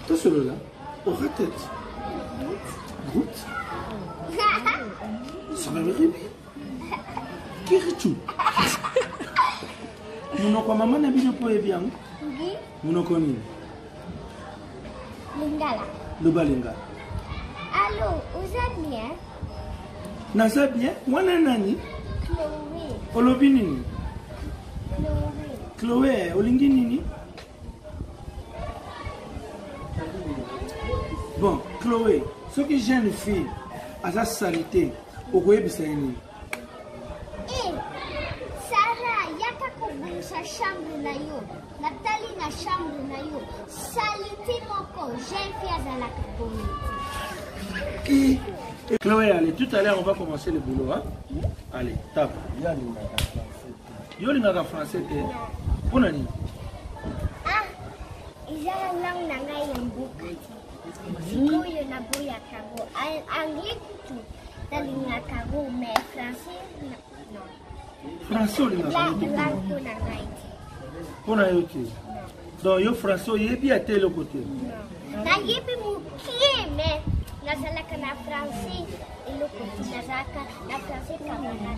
Toi, celui-là, au tête. Goutte. Ça va me rêver. Qui est tout? Nous avons maman n'a pas bien. Nous avons connu. Lingala. Le balinga. Allô, vous êtes bien? Nasa bien? Wana nani? Chloé. Olobi nini? Chloé. Chloé, olingi nini? Bon, Chloé, ce qui jeune fille à sa salité, au Koyebissaini. Eh, Sarah, yaka kubusha chambre na yo. Nathalie na chambre na yo. Salité moko, jeune fille azalaka bonne. Et Chloé, allez, tout à l'heure, on va commencer le boulot. Hein? Allez, tape. Yolinga français, pour nani? Ah, izala lang na nga yung buka. Sikuyo na buya kago. Anglais tu, talinga kago, mais français, non. Français, olinga Lang ko na nga iti. Pour na yoki. Donc, yo français, il est bien à tel côté. Non. Na yibi mo kie, mais nazala ka na français, ilo ko nazaka na français ka na.